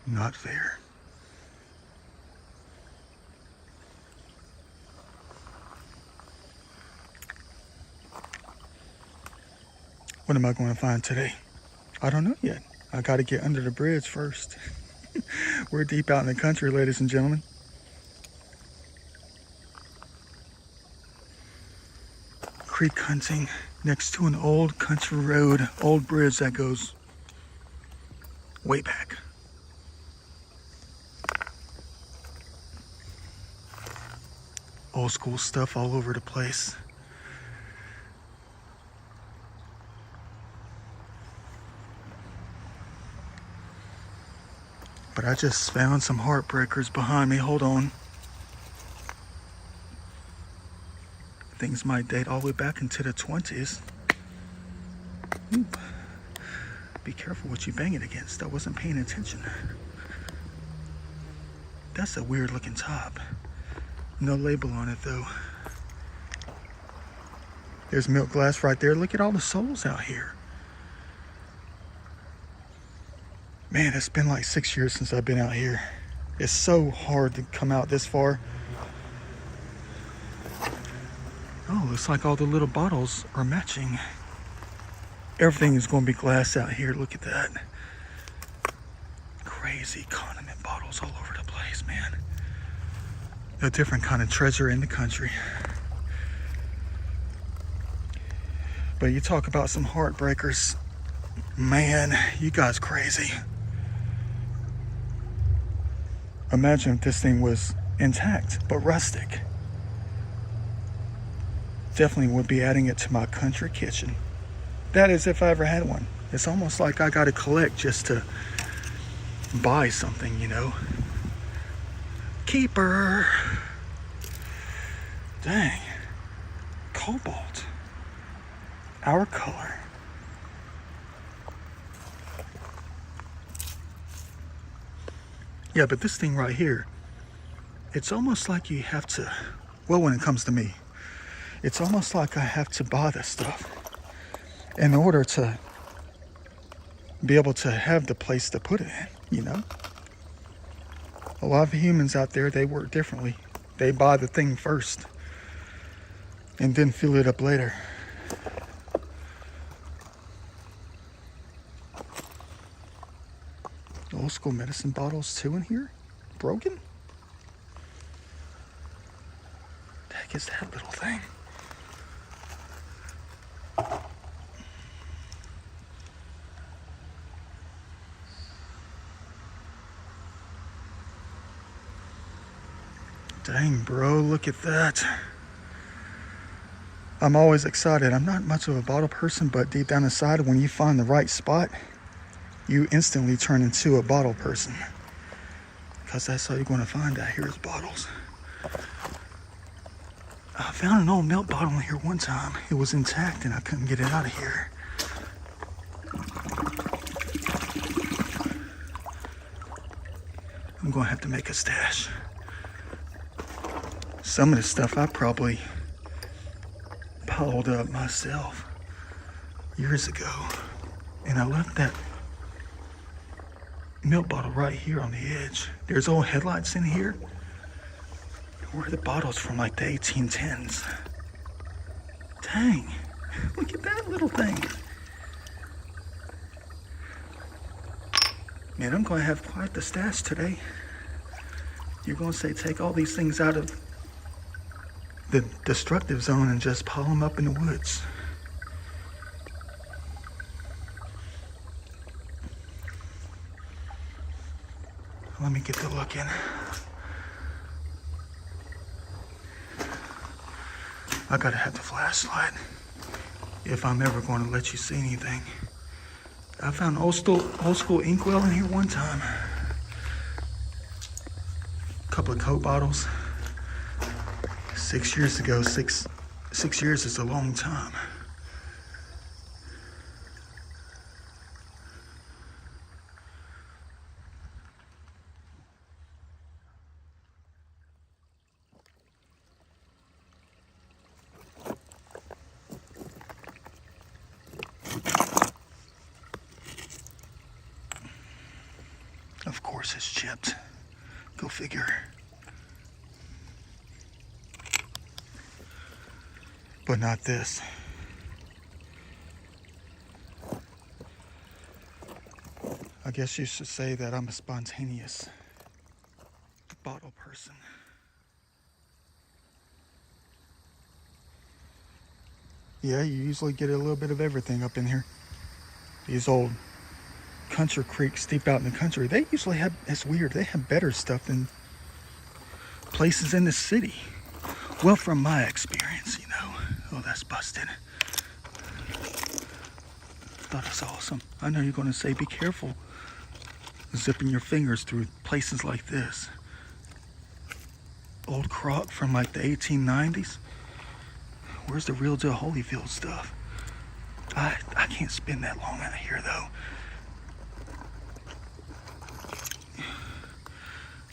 Not fair. What am I going to find today? I don't know yet. I got to get under the bridge first. We're deep out in the country, ladies and gentlemen. Creek hunting next to an old country road, old bridge that goes way back. Old school stuff all over the place. But I just found some heartbreakers behind me. Hold on. Things might date all the way back into the 20s. Ooh. Be careful what you bang it against. I wasn't paying attention. That's a weird looking top. No label on it though. There's milk glass right there. Look at all the souls out here. Man, it's been like 6 years since I've been out here. It's so hard to come out this far. Oh, looks like all the little bottles are matching. Everything is going to be glass out here. Look at that. Crazy condiment bottles all over the place, man. A different kind of treasure in the country. But you talk about some heartbreakers. Man, you guys crazy. Imagine if this thing was intact, but rustic. Definitely would be adding it to my country kitchen. That is if I ever had one. It's almost like I gotta collect just to buy something, you know. Keeper. Dang. Cobalt. Our color. Yeah, but this thing right here, it's almost like you have to, well, when it comes to me, it's almost like I have to buy this stuff in order to be able to have the place to put it in, you know? A lot of humans out there, they work differently. They buy the thing first and then fill it up later. Old school medicine bottles too in here? Broken? The heck is that little thing? Dang, bro, look at that. I'm always excited. I'm not much of a bottle person, but deep down inside, when you find the right spot, you instantly turn into a bottle person. Because that's all you're going to find out here is bottles. I found an old milk bottle in here one time. It was intact and I couldn't get it out of here. I'm going to have to make a stash. Some of the stuff I probably piled up myself years ago. And I left that milk bottle right here on the edge. There's old headlights in here. Where are the bottles from like the 1810s? Dang, look at that little thing. Man, I'm going to have quite the stash today. You're going to say take all these things out of the destructive zone and just pile them up in the woods. Let me get the look in. I gotta have the flashlight if I'm ever going to let you see anything. I found old school inkwell in here one time. A couple of Coke bottles. 6 years ago. Six years is a long time. Of course course it's chipped. Go figure. But not this. I guess you should say that I'm a spontaneous bottle person. Yeah, you usually get a little bit of everything up in here. These old country creeks deep out in the country, they usually have, it's weird, they have better stuff than places in the city. Well, from my experience, you know. Oh, that's busted. Thought it was awesome. I know you're going to say be careful zipping your fingers through places like this. Old crock from like the 1890s. Where's the real deal Holyfield stuff? I can't spend that long out here though.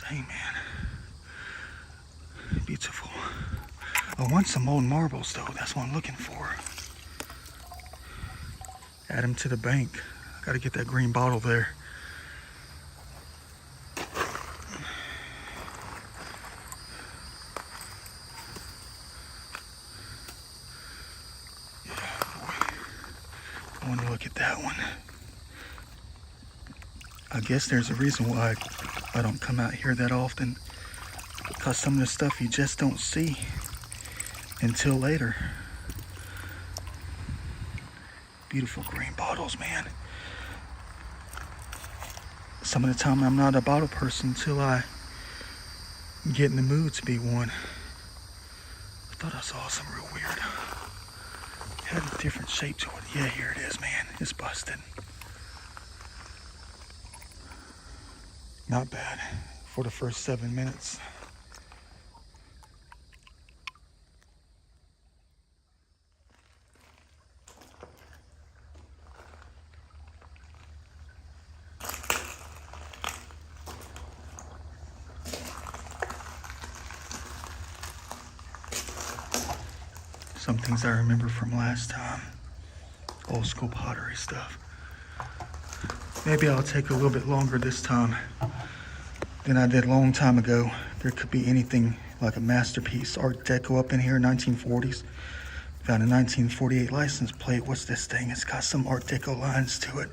Dang, man. Beautiful. I want some old marbles though. That's what I'm looking for. Add them to the bank. I gotta get that green bottle there. I want to look at that one. I guess there's a reason why I don't come out here that often, because some of the stuff you just don't see until later. Beautiful green bottles, man. Some of the time I'm not a bottle person until I get in the mood to be one. I thought I saw some real weird. Had a different shape to it. Yeah, here it is, man. It's busted. Not bad for the first 7 minutes. Some things I remember from last time. Old school pottery stuff. Maybe I'll take a little bit longer this time than I did a long time ago. There could be anything like a masterpiece, Art Deco up in here, 1940s. Found a 1948 license plate. What's this thing? It's got some Art Deco lines to it.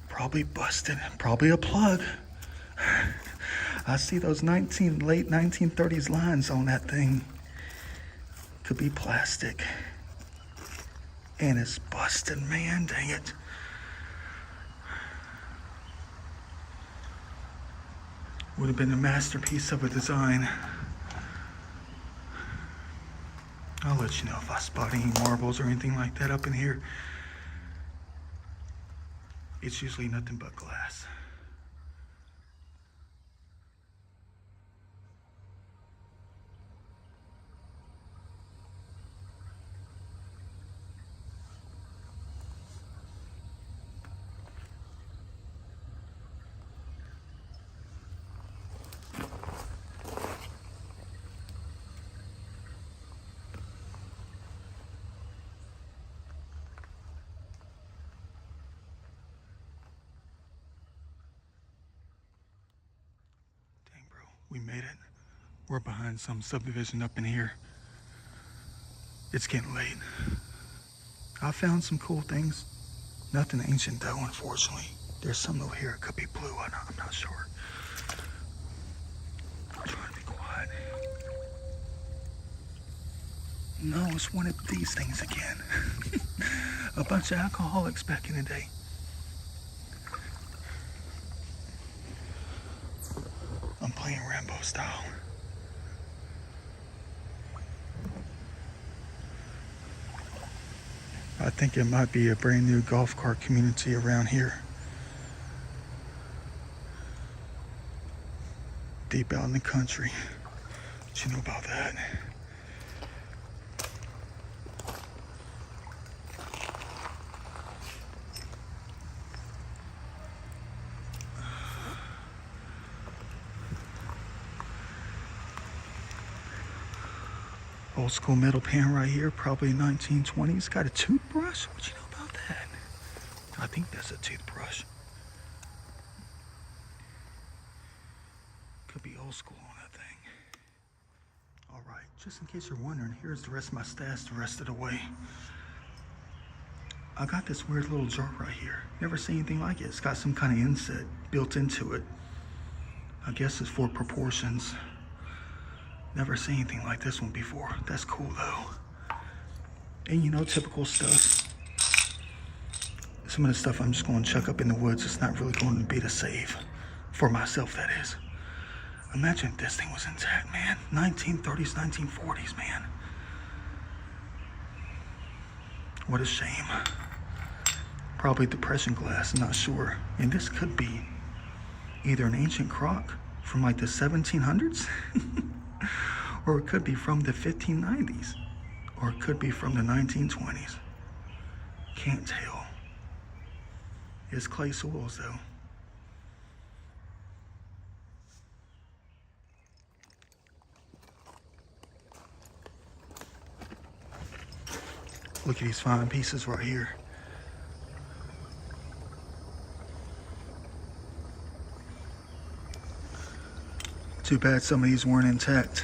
Probably busted. Probably a plug. I see those late 1930s lines on that thing. Could be plastic. And it's busted, man. Dang it. Would have been a masterpiece of a design. I'll let you know if I spot any marbles or anything like that up in here. It's usually nothing but glass. We made it. We're behind some subdivision up in here. It's getting late. I found some cool things. Nothing ancient though, unfortunately. There's some over here. It could be blue. I'm not sure. I'm trying to be quiet. No, it's one of these things again. A bunch of alcoholics back in the day. I'm playing Rambo style. I think it might be a brand new golf cart community around here. Deep out in the country. What you know about that? Old school metal pan right here, probably 1920s. Got a toothbrush? What you know about that? I think that's a toothbrush. old school on that thing. All right, just in case you're wondering, here's the rest of my stash the rest of the way. I got this weird little jar right here. Never seen anything like it. It's got some kind of inset built into it. I guess it's for proportions. Never seen anything like this one before. That's cool though. And you know, typical stuff. Some of the stuff I'm just going to chuck up in the woods. It's not really going to be the save. For myself, that is. Imagine if this thing was intact, man. 1930s, 1940s, man. What a shame. Probably depression glass, I'm not sure. And this could be either an ancient crock from like the 1700s, or it could be from the 1590s, or it could be from the 1920s. Can't tell. It's clay soils though. Look at these fine pieces right here. Too bad some of these weren't intact.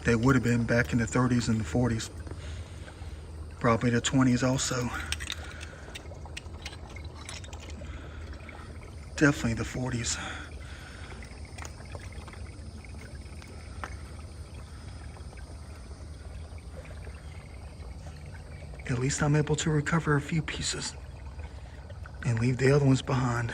They would have been back in the 30s and the 40s. Probably the 20s also. Definitely the 40s. At least I'm able to recover a few pieces and leave the other ones behind.